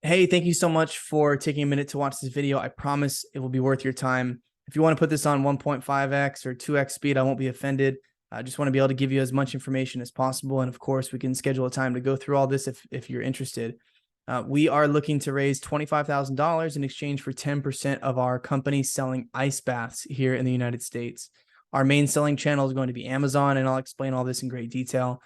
Hey, thank you so much for taking a minute to watch this video. I promise it will be worth your time. If you want to put this on 1.5x or 2x speed, I won't be offended. I just want to be able to give you as much information as possible. And of course, we can schedule a time to go through all this if you're interested. We are looking to raise $25,000 in exchange for 10% of our company selling ice baths here in the United States. Our main selling channel is going to be Amazon, and I'll explain all this in great detail.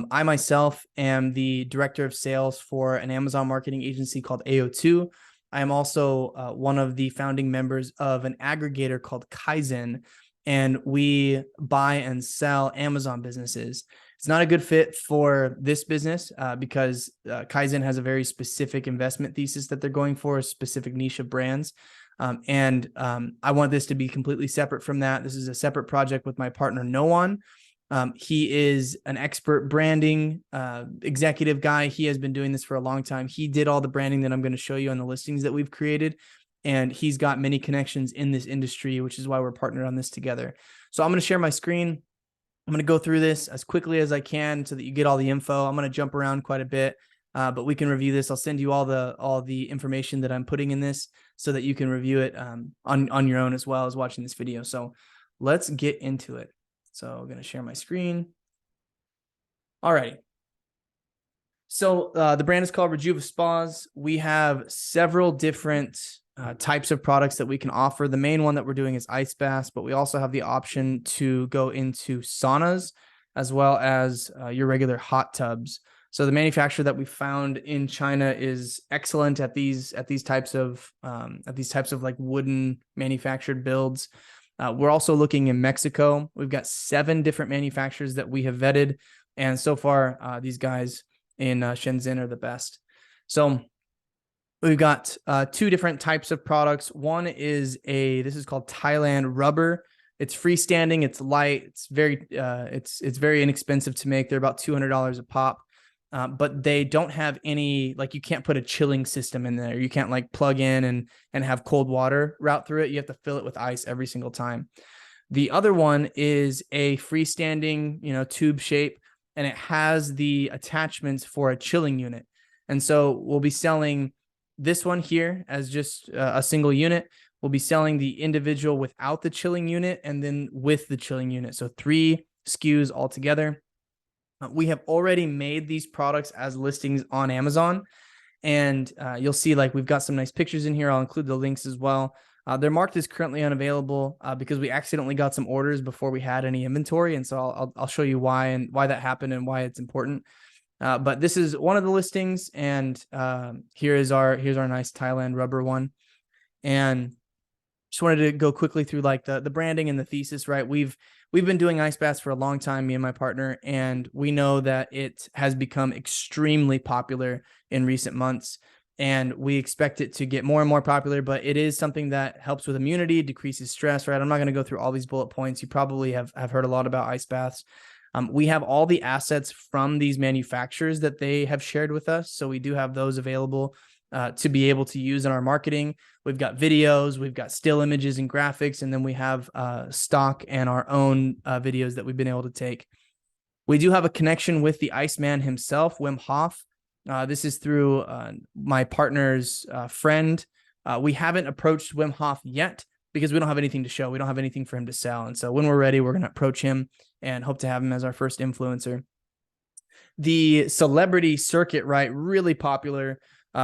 I myself am the director of sales for an Amazon marketing agency called AO2. I am also one of the founding members of an aggregator called Kaizen, and we buy and sell Amazon businesses. It's not a good fit for this business because Kaizen has a very specific investment thesis that they're going for, a specific niche of brands. I want this to be completely separate from that. This is a separate project with my partner, Noan. He is an expert branding executive guy. He has been doing this for a long time. He did all the branding that I'm going to show you on the listings that we've created. And he's got many connections in this industry, which is why we're partnered on this together. So I'm going to share my screen. I'm going to go through this as quickly as I can so that you get all the info. I'm going to jump around quite a bit, but we can review this. I'll send you all the information that I'm putting in this so that you can review it on your own as well as watching this video. So let's get into it. So I'm going to share my screen. All right. So the brand is called Rejuva Spas. We have several different types of products that we can offer. The main one that we're doing is ice baths, but we also have the option to go into saunas as well as your regular hot tubs. So the manufacturer that we found in China is excellent at these types of like wooden manufactured builds. We're also looking in Mexico. We've got 7 different manufacturers that we have vetted. And so far, these guys in Shenzhen are the best. So we've got 2 different types of products. One is this is called Thailand rubber. It's freestanding. It's light. It's very inexpensive to make. They're about $200 a pop. But they don't have any, like, you can't put a chilling system in there. You can't like plug in and have cold water route through it. You have to fill it with ice every single time. The other one is a freestanding, tube shape, and it has the attachments for a chilling unit. And so we'll be selling this one here as just a single unit. We'll be selling the individual without the chilling unit and then with the chilling unit. So 3 SKUs altogether. We have already made these products as listings on Amazon, and you'll see like we've got some nice pictures in here. I'll include the links as well. They're marked as currently unavailable because we accidentally got some orders before we had any inventory, and so I'll show you why that happened and why it's important. But this is one of the listings, and here's our nice Thailand rubber one. And just wanted to go quickly through like the branding and the thesis, right? We've been doing ice baths for a long time, me and my partner, and we know that it has become extremely popular in recent months, and we expect it to get more and more popular, but it is something that helps with immunity, decreases stress, right? I'm not going to go through all these bullet points. You probably have heard a lot about ice baths. We have all the assets from these manufacturers that they have shared with us, so we do have those available to be able to use in our marketing. We've got videos, we've got still images and graphics, and then we have stock and our own videos that we've been able to take. We do have a connection with the Iceman himself, Wim Hof. This is through my partner's friend. We haven't approached Wim Hof yet because we don't have anything to show. We don't have anything for him to sell. And so when we're ready, we're going to approach him and hope to have him as our first influencer. The celebrity circuit, right? Really popular.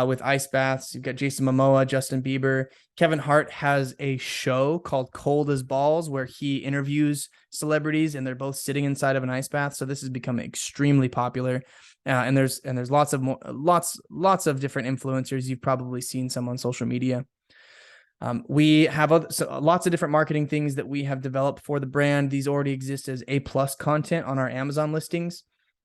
With ice baths. You've got Jason Momoa, Justin Bieber. Kevin Hart has a show called Cold as Balls where he interviews celebrities and they're both sitting inside of an ice bath. So this has become extremely popular. And there's lots of different influencers. You've probably seen some on social media. We have lots of different marketing things that we have developed for the brand. These already exist as A+ content on our Amazon listings.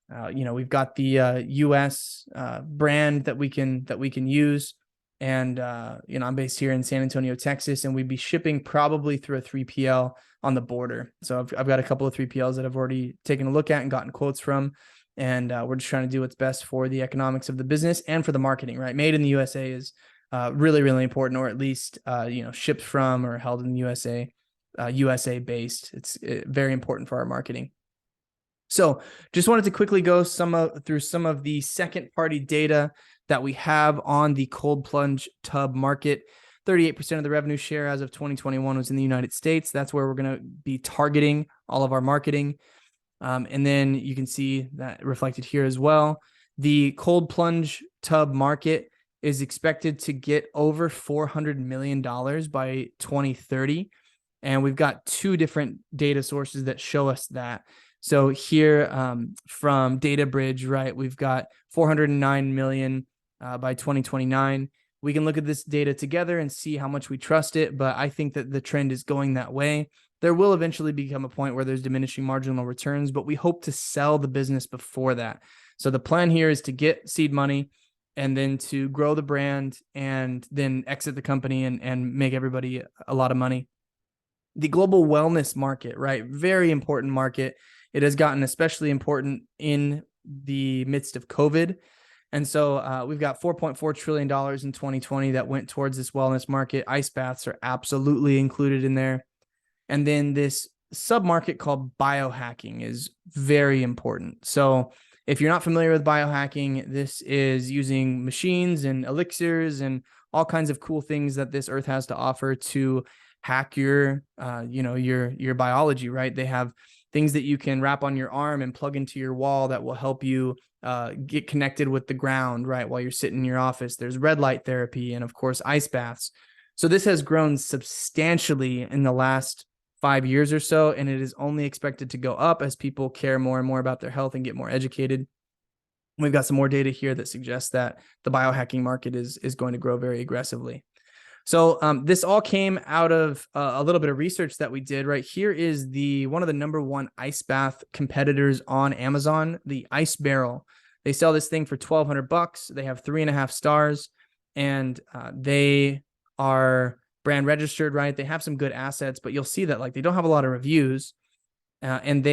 We've got the US brand that we can use. And, I'm based here in San Antonio, Texas, and we'd be shipping probably through a 3PL on the border. So I've got a couple of 3PLs that I've already taken a look at and gotten quotes from. And we're just trying to do what's best for the economics of the business and for the marketing, right? Made in the USA is really, really important, or at least, shipped from or held in the USA, USA based. It's very important for our marketing. So just wanted to quickly go through some of the second party data that we have on the cold plunge tub market. 38% of the revenue share as of 2021 was in the United States. That's where we're going to be targeting all of our marketing. And then you can see that reflected here as well. The cold plunge tub market is expected to get over $400 million by 2030. And we've got two different data sources that show us that. So here from DataBridge, right, we've got 409 million by 2029. We can look at this data together and see how much we trust it, but I think that the trend is going that way. There will eventually become a point where there's diminishing marginal returns, but we hope to sell the business before that. So the plan here is to get seed money and then to grow the brand and then exit the company and make everybody a lot of money. The global wellness market, right? Very important market. It has gotten especially important in the midst of COVID. And so we've got $4.4 trillion in 2020 that went towards this wellness market. Ice baths are absolutely included in there. And then this sub-market called biohacking is very important. So if you're not familiar with biohacking, this is using machines and elixirs and all kinds of cool things that this earth has to offer to hack your biology, right? They have things that you can wrap on your arm and plug into your wall that will help you get connected with the ground, right? While you're sitting in your office. There's red light therapy and of course, ice baths. So this has grown substantially in the last 5 years or so, and it is only expected to go up as people care more and more about their health and get more educated. We've got some more data here that suggests that the biohacking market is going to grow very aggressively. So this all came out of a little bit of research that we did. Right here is one of the #1 ice bath competitors on Amazon, the Ice Barrel. They sell this thing for $1,200. They have 3.5 stars, and they are brand registered, right? They have some good assets, but you'll see that like they don't have a lot of reviews. And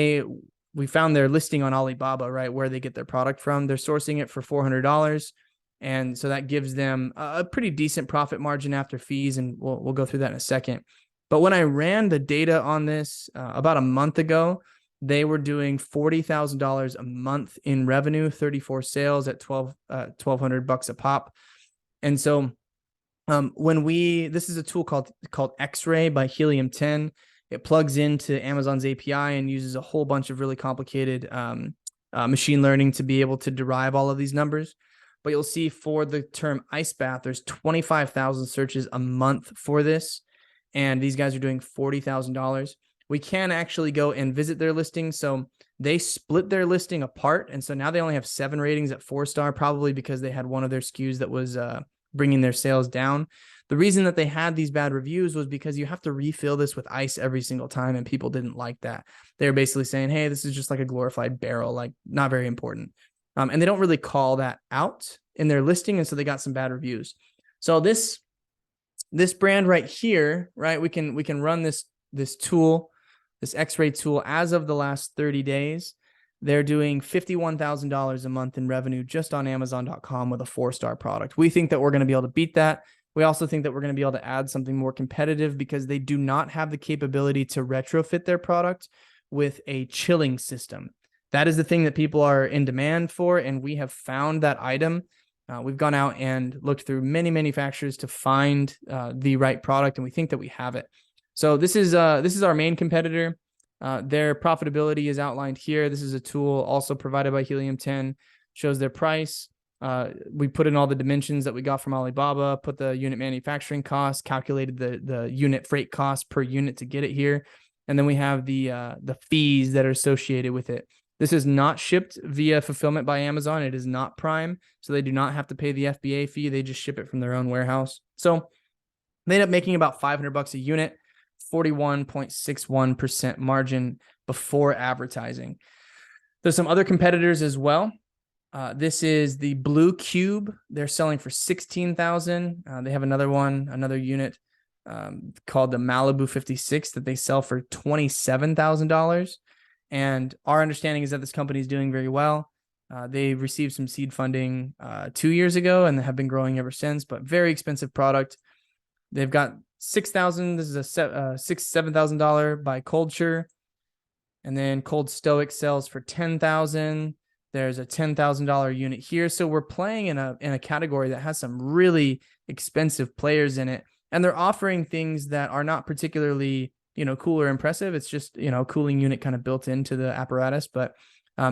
we found their listing on Alibaba, right, where they get their product from. They're sourcing it for $400. And so that gives them a pretty decent profit margin after fees. And we'll go through that in a second. But when I ran the data on this about a month ago, they were doing $40,000 a month in revenue, 34 sales at $1,200 a pop. And so this is a tool called X-Ray by Helium 10. It plugs into Amazon's API and uses a whole bunch of really complicated machine learning to be able to derive all of these numbers. But you'll see for the term ice bath, there's 25,000 searches a month for this. And these guys are doing $40,000. We can actually go and visit their listing. So they split their listing apart. And so now they only have 7 ratings at 4-star, probably because they had one of their SKUs that was bringing their sales down. The reason that they had these bad reviews was because you have to refill this with ice every single time. And people didn't like that. They're basically saying, hey, this is just like a glorified barrel, like not very important. And they don't really call that out in their listing. And so they got some bad reviews. So this brand right here, right, we can run this tool, this X-Ray tool as of the last 30 days. They're doing $51,000 a month in revenue just on Amazon.com with a 4-star product. We think that we're going to be able to beat that. We also think that we're going to be able to add something more competitive because they do not have the capability to retrofit their product with a chilling system. That is the thing that people are in demand for, and we have found that item. We've gone out and looked through many manufacturers to find the right product, and we think that we have it. So this is our main competitor. Their profitability is outlined here. This is a tool also provided by Helium 10, shows their price. We put in all the dimensions that we got from Alibaba, put the unit manufacturing cost, calculated the unit freight cost per unit to get it here. And then we have the fees that are associated with it. This is not shipped via fulfillment by Amazon. It is not Prime, so they do not have to pay the FBA fee. They just ship it from their own warehouse. So they end up making about $500 a unit, 41.61% margin before advertising. There's some other competitors as well. This is the Blue Cube. They're selling for $16,000. They have another unit called the Malibu 56 that they sell for $27,000. And our understanding is that this company is doing very well. They received some seed funding 2 years ago and have been growing ever since, but very expensive product. They've got $6,000. This is a $7,000 by Culture. And then Cold Stoic sells for $10,000. There's a $10,000 unit here. So we're playing in a category that has some really expensive players in it. And they're offering things that are not particularly, cool or impressive. It's just, a cooling unit kind of built into the apparatus. But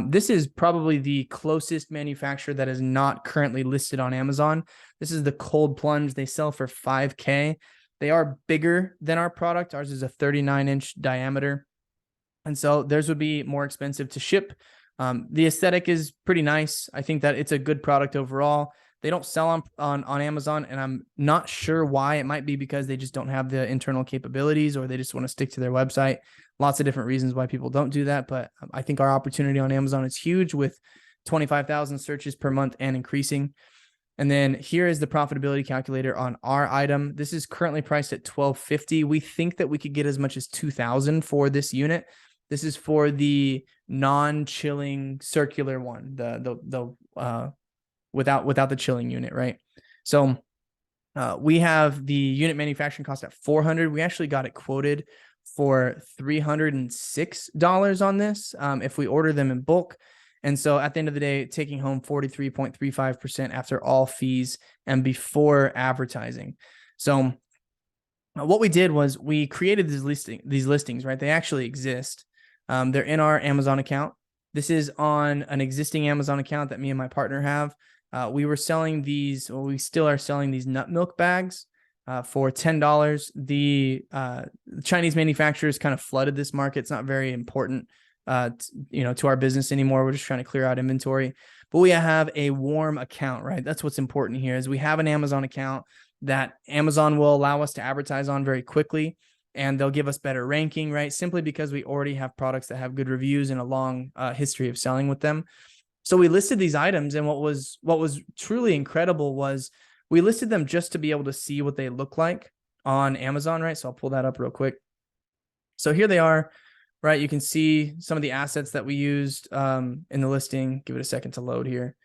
this is probably the closest manufacturer that is not currently listed on Amazon. This is the Cold Plunge. They sell for $5K. They are bigger than our product. Ours is a 39-inch diameter. And so theirs would be more expensive to ship. The aesthetic is pretty nice. I think that it's a good product overall. They don't sell on Amazon, and I'm not sure why. It might be because they just don't have the internal capabilities, or they just want to stick to their website. Lots of different reasons why people don't do that. But I think our opportunity on Amazon is huge with 25,000 searches per month and increasing. And then here is the profitability calculator on our item. This is currently priced at $1,250. We think that we could get as much as $2,000 for this unit. This is for the non-chilling circular one, the without the chilling unit, right? So we have the unit manufacturing cost at $400. We actually got it quoted for $306 on this if we order them in bulk. And so at the end of the day, taking home 43.35% after all fees and before advertising. So what we did was we created these listings, right? They actually exist. They're in our Amazon account. This is on an existing Amazon account that me and my partner have. We were selling these, well, we still are selling these nut milk bags for $10. The Chinese manufacturers kind of flooded this market. It's not very important, to our business anymore. We're just trying to clear out inventory. But we have a warm account, right? That's what's important here is we have an Amazon account that Amazon will allow us to advertise on very quickly. And they'll give us better ranking, right? Simply because we already have products that have good reviews and a long history of selling with them. So we listed these items, and what was truly incredible was we listed them just to be able to see what they look like on Amazon, right? So I'll pull that up real quick. So here they are, right? You can see some of the assets that we used in the listing. Give it a second to load here.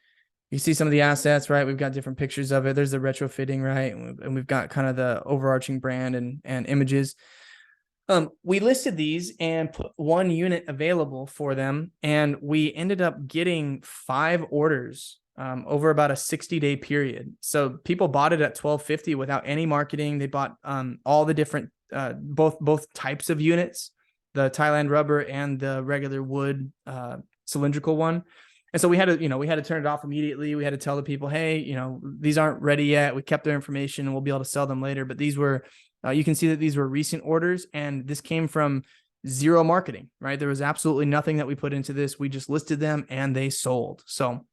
You see some of the assets, right? We've got different pictures of it. There's the retrofitting, right? And we've got kind of the overarching brand and images. We listed these and put one unit available for them. And we ended up getting 5 orders over about a 60-day period. So people bought it at $1,250 without any marketing. They bought all the different, both types of units, the Thailand rubber and the regular wood cylindrical one. And so we had to turn it off immediately. We had to tell the people, hey, these aren't ready yet. We kept their information and we'll be able to sell them later. But these were, you can see that these were recent orders, and this came from zero marketing, right? There was absolutely nothing that we put into this. We just listed them and they sold. So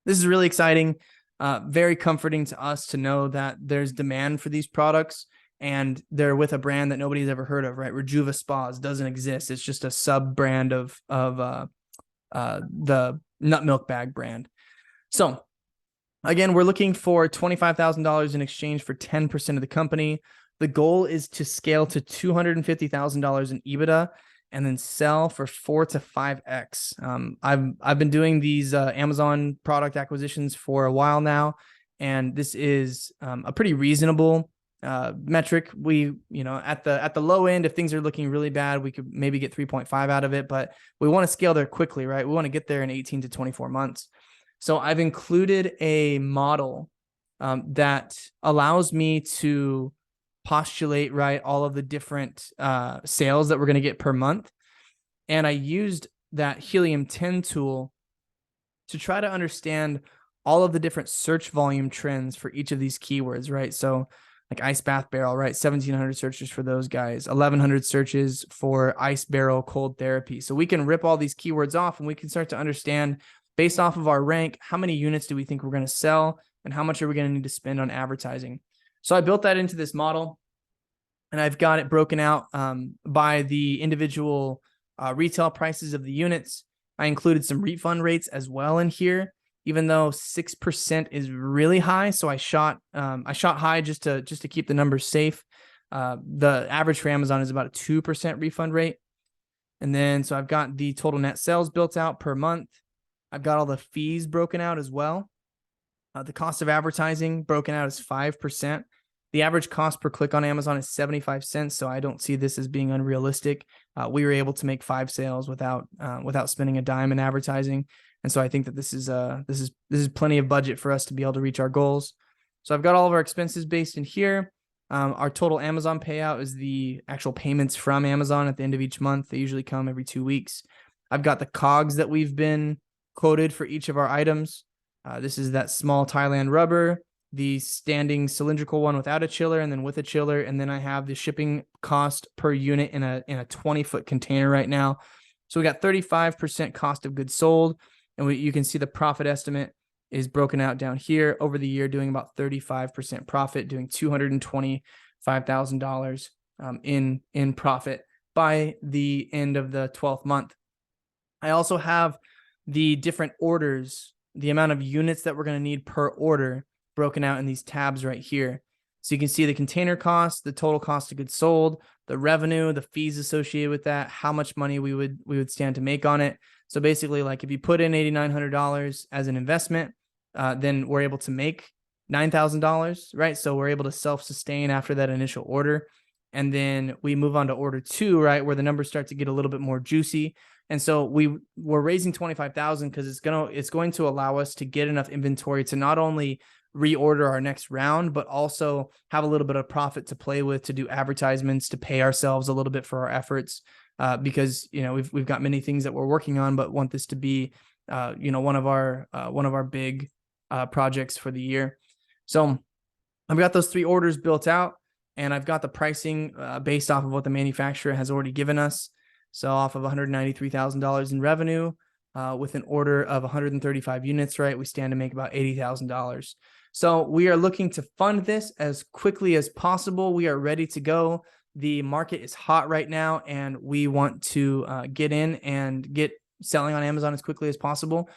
this is really exciting, very comforting to us to know that there's demand for these products, and they're with a brand that nobody's ever heard of, right? Rejuva Spas doesn't exist. It's just a sub brand of the nut milk bag brand. So again, we're looking for $25,000 in exchange for 10% of the company. The goal is to scale to $250,000 in EBITDA and then sell for 4 to 5x. I've been doing these Amazon product acquisitions for a while now, and this is a pretty reasonable metric. We, at the low end, if things are looking really bad, we could maybe get 3.5 out of it, but we want to scale there quickly, right? We want to get there in 18 to 24 months. So I've included a model that allows me to postulate, right, all of the different sales that we're going to get per month. And I used that Helium 10 tool to try to understand all of the different search volume trends for each of these keywords, right? So like ice bath barrel, right? 1,700 searches for those guys, 1,100 searches for ice barrel cold therapy. So we can rip all these keywords off and we can start to understand, based off of our rank, how many units do we think we're going to sell and how much are we going to need to spend on advertising. So I built that into this model, and I've got it broken out by the individual retail prices of the units. I included some refund rates as well in here, even though 6% is really high. So I shot high just to keep the numbers safe. The average for Amazon is about a 2% refund rate. And then, so I've got the total net sales built out per month. I've got all the fees broken out as well. The cost of advertising broken out is 5%. The average cost per click on Amazon is 75 cents, so I don't see this as being unrealistic. We were able to make 5 sales without spending a dime in advertising, and so I think that this is plenty of budget for us to be able to reach our goals. So I've got all of our expenses based in here. Our total Amazon payout is the actual payments from Amazon at the end of each month. They usually come every 2 weeks. I've got the COGS that we've been quoted for each of our items. This is that small Thailand rubber, the standing cylindrical one without a chiller, and then with a chiller. And then I have the shipping cost per unit in a 20-foot container right now. So we got 35% cost of goods sold. And you can see the profit estimate is broken out down here over the year, doing about 35% profit, doing $225,000 in profit by the end of the 12th month. I also have the different orders, the amount of units that we're going to need per order broken out in these tabs right here. So you can see the container cost, the total cost of goods sold, the revenue, the fees associated with that, how much money we would stand to make on it. So basically, like if you put in $8,900 as an investment, then we're able to make $9,000, right? So we're able to self-sustain after that initial order. And then we move on to order 2, right, where the numbers start to get a little bit more juicy. And so we're raising 25,000 because it's going to allow us to get enough inventory to not only reorder our next round, but also have a little bit of profit to play with, to do advertisements, to pay ourselves a little bit for our efforts, because we've got many things that we're working on, but want this to be one of our big projects for the year. So I've got those 3 orders built out, and I've got the pricing based off of what the manufacturer has already given us. So off of $193,000 in revenue, with an order of 135 units, right, we stand to make about $80,000. So we are looking to fund this as quickly as possible. We are ready to go. The market is hot right now, and we want to get in and get selling on Amazon as quickly as possible.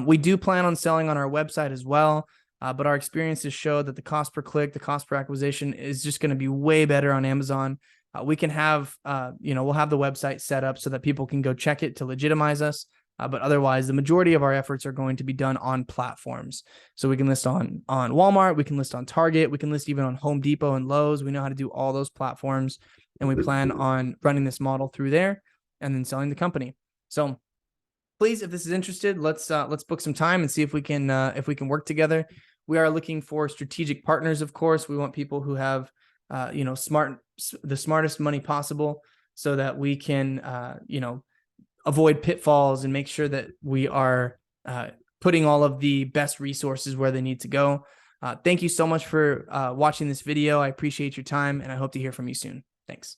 We do plan on selling on our website as well, but our experiences show that the cost per click, the cost per acquisition is just going to be way better on Amazon. We can have, we'll have the website set up so that people can go check it to legitimize us. But otherwise, the majority of our efforts are going to be done on platforms. So we can list on Walmart, we can list on Target, we can list even on Home Depot and Lowe's. We know how to do all those platforms, and we plan on running this model through there and then selling the company. So please, if this is interested, let's book some time and see if we can work together. We are looking for strategic partners, of course. We want people who have the smartest money possible, so that we can avoid pitfalls and make sure that we are putting all of the best resources where they need to go. Thank you so much for watching this video. I appreciate your time, and I hope to hear from you soon. Thanks.